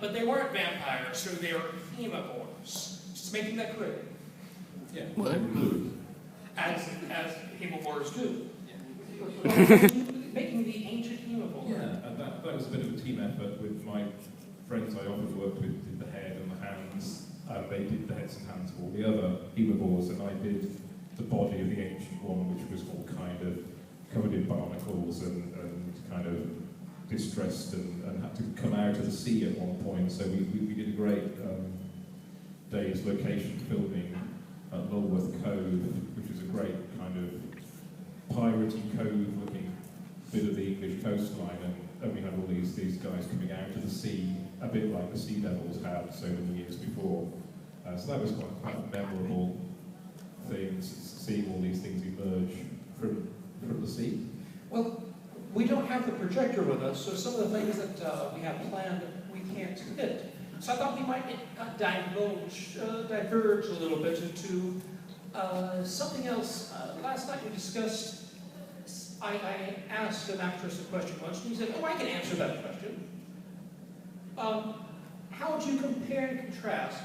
but they weren't vampires, so they were hemivores. Just making that clear. Yeah. What? As hemivores do. Making the ancient hemivore. Yeah, and that was a bit of a team effort with my friends I often worked with, did the head and the hands. They did the heads and hands of all the other hemivores, and I did the body of the ancient one, which was all kind of covered in barnacles and kind of distressed and had to come out of the sea at one point. So we did a great day's location filming at Lulworth Cove, which is a great kind of piratey cove-looking bit of the English coastline, and we had all these guys coming out of the sea, a bit like the Sea Devils had so many years before. So that was quite a memorable thing, seeing all these things emerge from the sea. Well, we don't have the projector with us, so some of the things that we have planned we can't hit. So I thought we might diverge a little bit into something else. Last night we discussed, I asked an actress a question once, and he said, oh, I can answer that question. How would you compare and contrast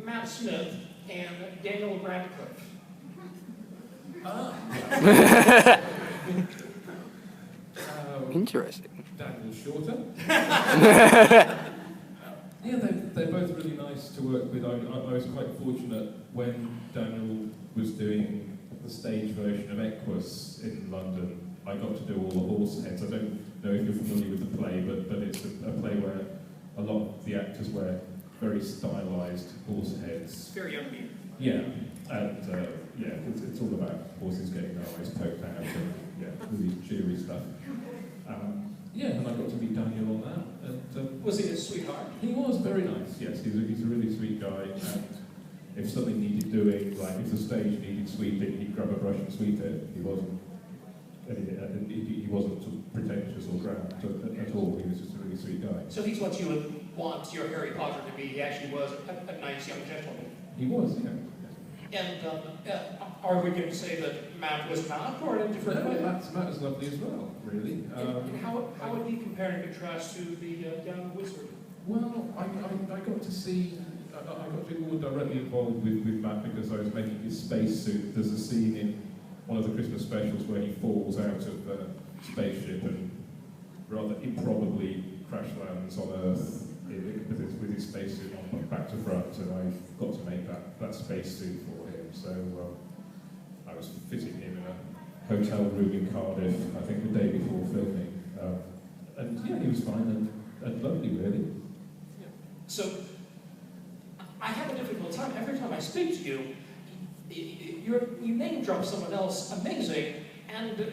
Matt Smith and Daniel Radcliffe? Interesting. Daniel's shorter. Yeah, they're both really nice to work with. I was quite fortunate when Daniel was doing the stage version of Equus in London. I got to do all the horse heads. I don't know if you're familiar with the play, but it's a play where a lot of the actors wear very stylized horse heads. Very young man. Yeah, and it's all about horses getting their eyes poked out and really cheery stuff. And I got to meet Daniel on that. And, was he a sweetheart? He was very nice, yes. He's a really sweet guy. And if something needed doing, like if the stage needed sweeping, he'd grab a brush and sweep it. He wasn't sort of pretentious or grand at all. He was just a really sweet guy. So he's what you would want your Harry Potter to be. He actually was a nice young gentleman. He was, yeah. And are we going to say that Matt was not, or in a different way? Matt is lovely as well, really. And how would he compare and contrast to the young wizard? Well, I got to see, I got to be more directly involved with Matt because I was making his spacesuit. There's a scene in one of the Christmas specials where he falls out of the spaceship and rather improbably crash lands on Earth with his spacesuit on back to front, and I got to make that spacesuit for him. So I was fitting him in a hotel room in Cardiff, I think the day before filming. And yeah, he was fine and lovely, really. Yeah. So I have a difficult time. Every time I speak to you, you name drop someone else amazing, and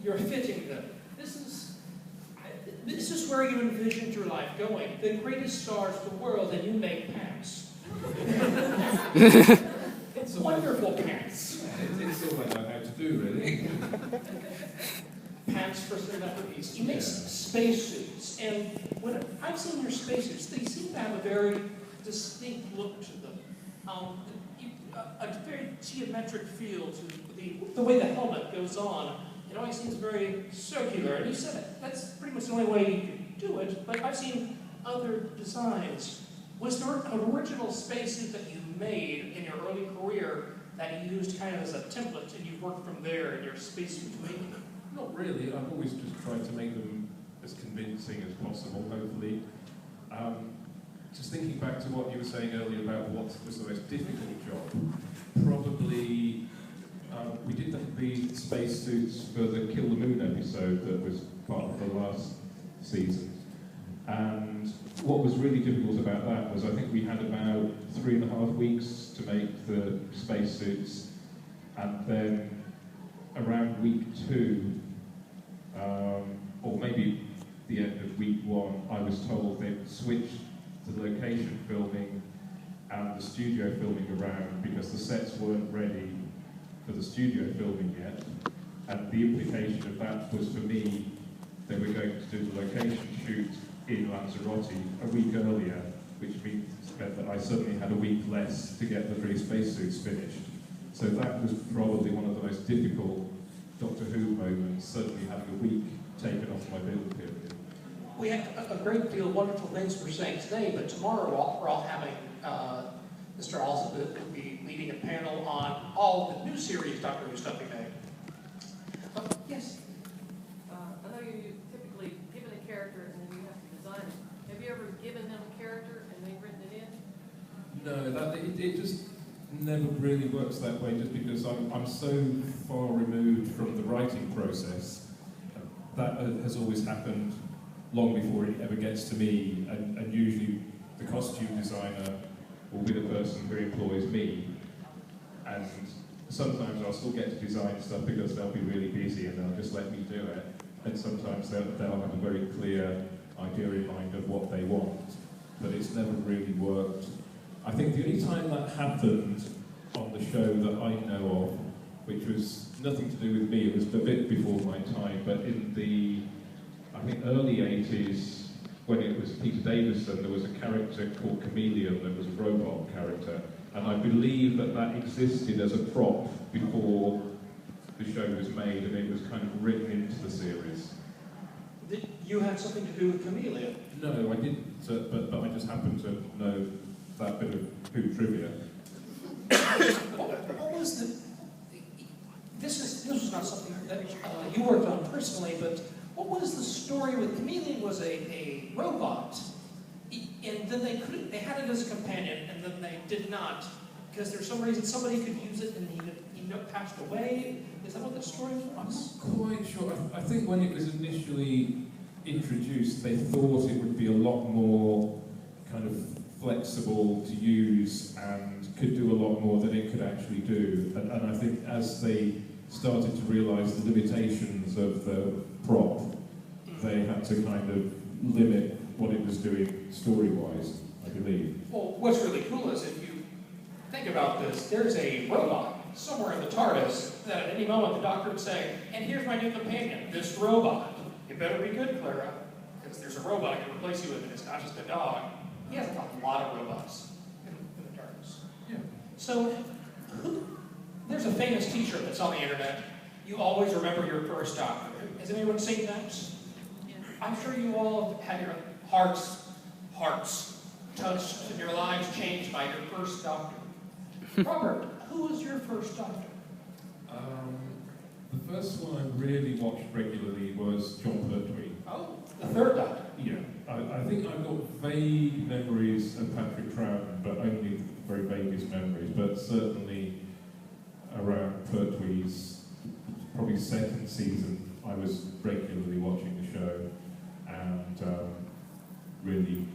you're fitting them. This is where you envisioned your life going. The greatest stars in the world, and you make pants. It's wonderful pants. It's all I know how to do, really. Pants for celebrities. You make spacesuits, and when I've seen your spacesuits, they seem to have a very distinct look to them. A very geometric feel to the way the helmet goes on. It always seems very circular, and you said it. That's pretty much the only way you can do it, but I've seen other designs. Was there an original spacesuit that you made in your early career that you used kind of as a template, and you worked from there in your spacesuit making? Not really. I've always just tried to make them as convincing as possible, hopefully. Just thinking back to what you were saying earlier about what was the most difficult job, probably we did the spacesuits for the Kill the Moon episode that was part of the last season. And what was really difficult about that was I think we had about 3.5 weeks to make the spacesuits, and then around week 2, or maybe the end of week 1, I was told they'd switched the location filming and the studio filming around because the sets weren't ready for the studio filming yet. And the implication of that was, for me, they were going to do the location shoot in Lanzarote a week earlier, which meant that I suddenly had a week less to get the 3 spacesuits finished. So that was probably one of the most difficult Doctor Who moments, suddenly having a week taken off my build period. We have a great deal of wonderful things we're saying today, but tomorrow we're all having Mr. Alsop will be leading a panel on all the new series Doctor Who stuff we made. Yes? I know you typically given a character and then you have to design it. Have you ever given them a character and they've written it in? No, it just never really works that way, just because I'm so far removed from the writing process. That has always happened long before it ever gets to me, and usually the costume designer will be the person who employs me, and sometimes I'll still get to design stuff because they'll be really busy and they'll just let me do it, and sometimes they'll have a very clear idea in mind of what they want, but it's never really worked. I think the only time that happened on the show that I know of, which was nothing to do with me, it was a bit before my time, but in the, I think, early 80s, when it was Peter Davison, there was a character called Chameleon that was a robot character, and I believe that existed as a prop before the show was made, and it was kind of written into the series. Did you have something to do with Chameleon? No, I didn't, but I just happen to know that bit of Who trivia. What was the... This was not something that you worked on personally, but what was the story with Chameleon? Was a robot, and then they had it as a companion, and then they did not, because there's some reason somebody could use it and he passed away. Is that what the story was? I'm not quite sure. I think when it was initially introduced, they thought it would be a lot more kind of flexible to use and could do a lot more than it could actually do. And I think as they started to realise the limitations of the prop, they had to kind of limit what it was doing story-wise, I believe. Well, what's really cool is if you think about this, there's a robot somewhere in the TARDIS that at any moment the Doctor would say, and here's my new companion, this robot. You better be good, Clara, because there's a robot I can replace you with, and it's not just a dog. He has a lot of robots in the TARDIS. Yeah. So, there's a famous t-shirt that's on the internet. You always remember your first Doctor. Has anyone seen that? Yeah. I'm sure you all have had your hearts touched and your lives changed by your first Doctor. Robert, who was your first Doctor? The first one I really watched regularly was John Pertwee. Oh, the third Doctor. Yeah, I think I've got vague memories of Patrick Troughton, but only very vaguest memories, but certainly around Pertwee's probably second season, I was regularly watching the show, and really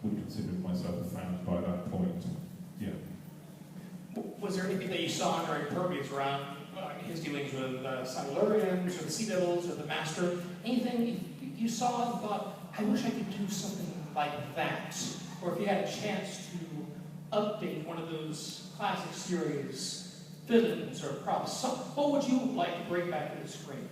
would consider myself a fan by that point. Yeah. Was there anything that you saw during Pertwee's around his dealings with Silurians or the Sea Devils or the Master? Anything you saw and thought, I wish I could do something like that? Or if you had a chance to update one of those classic series villains or props, what would you like to bring back to the screen?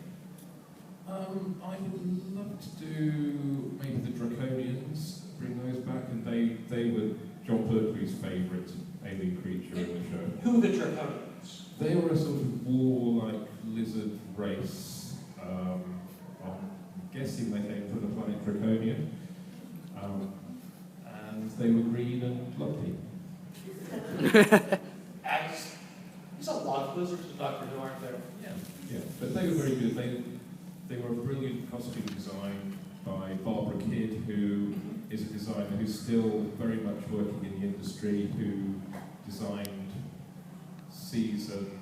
I would love to do maybe the Draconians, bring those back, and they were John Pertwee's favourite alien creature in the show. Who the Draconians? They were a sort of warlike lizard race. I'm guessing they came from the planet Draconia, and they were green and lovely. There's a lot of lizards in Doctor Who, aren't there? Yeah, but they were very good. They were a brilliant costume design by Barbara Kidd, who is a designer who's still very much working in the industry, who designed season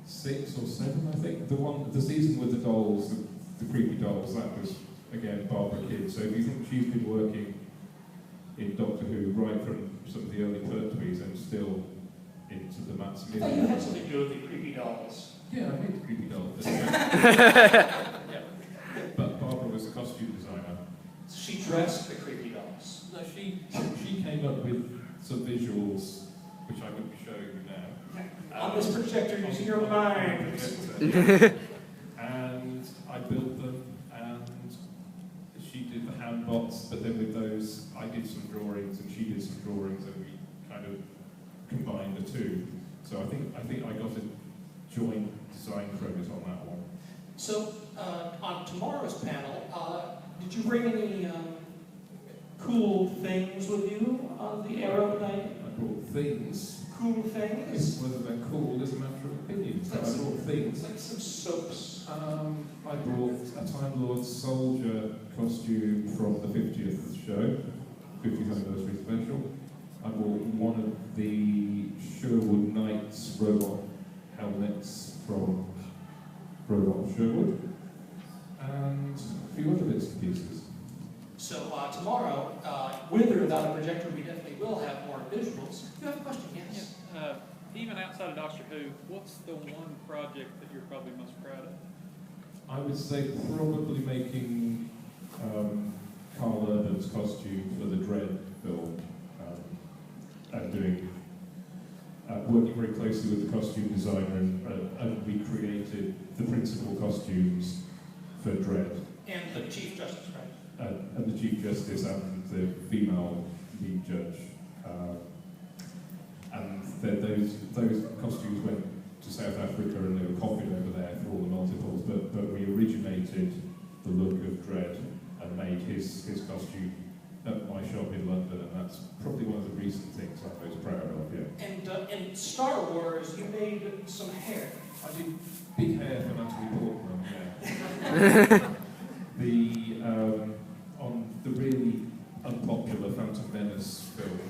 6 or 7, I think. The season with the dolls, the creepy dolls, that was, again, Barbara Kidd. So if you think she's been working in Doctor Who right from some of the early Pertwees and still into the Matt Smith. I thought you had something to do with the creepy dolls. Yeah, I made the creepy dolls. Yeah. But Barbara was the costume designer. She dressed the creepy dolls. No, she came up with some visuals, which I would be showing you now. On this projector, using your mind. And I built them, and she did the handbots, but then with those, I did some drawings, and she did some drawings, and we kind of combined the two. So I think I got a joint design credit on that one. So on tomorrow's panel, Did you bring any cool things with you on the aero night? I brought things. Cool things? Whether they're cool is a matter of opinion. It's But like I brought things. Like some soaps. I brought a Time Lord soldier costume from the 50th show, 50th anniversary special. I bought one of the Sherwood Knights robot helmets from Robot Sherwood, and a few other bits and pieces. So tomorrow, with or without a projector, we definitely will have more visuals. You have a question? Yes. Even outside of Doctor Who, what's the one project that you're probably most proud of? I would say probably making Carl Urban's costume for the Dread film, and doing working very closely with the costume designer, and we created the principal costumes for Dread. And the Chief Justice, right? And the Chief Justice and the female lead judge. And those costumes went to South Africa and they were copied over there for all the multiples, but we originated the look of Dread and made his costume at my shop in London, and that's probably one of the recent things I'm most proud of, yeah. And in Star Wars, you made some hair. I did big hair for Natalie Portman, yeah. On the really unpopular Phantom Menace film,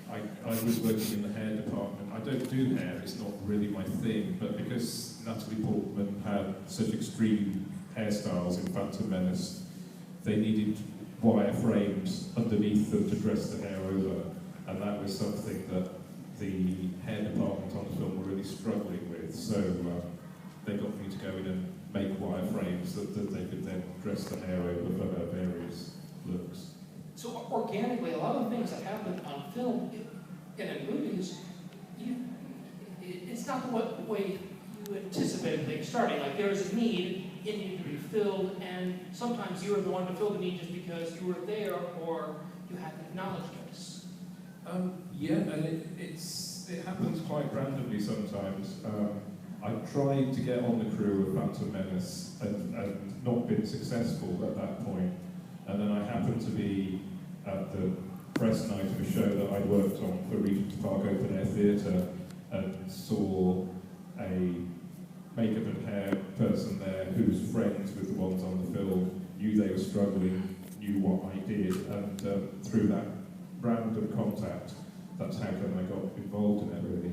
I was working in the hair department. I don't do hair, it's not really my thing, but because Natalie Portman had such extreme hairstyles in Phantom Menace, they needed wire frames underneath them to dress the hair over, and that was something that the hair department on the film were really struggling with, so they got me to go in and make wire frames that they could then dress the hair over for their various looks. So organically, a lot of the things that happen on film and in movies, it's not the way you anticipated things starting. Like there was a need, it needed to be filled, and sometimes you were the one to fill the need just because you were there or you hadn't acknowledged us. Yeah, and it happens quite randomly sometimes. I tried to get on the crew of Phantom Menace and not been successful at that point. And then I happened to be at the press night of a show that I worked on for Regent's Park Open Air Theatre and saw a makeup and hair person there who was friends with the ones on the film, knew they were struggling, knew what I did, and through that random contact, that's how come I got involved in it really.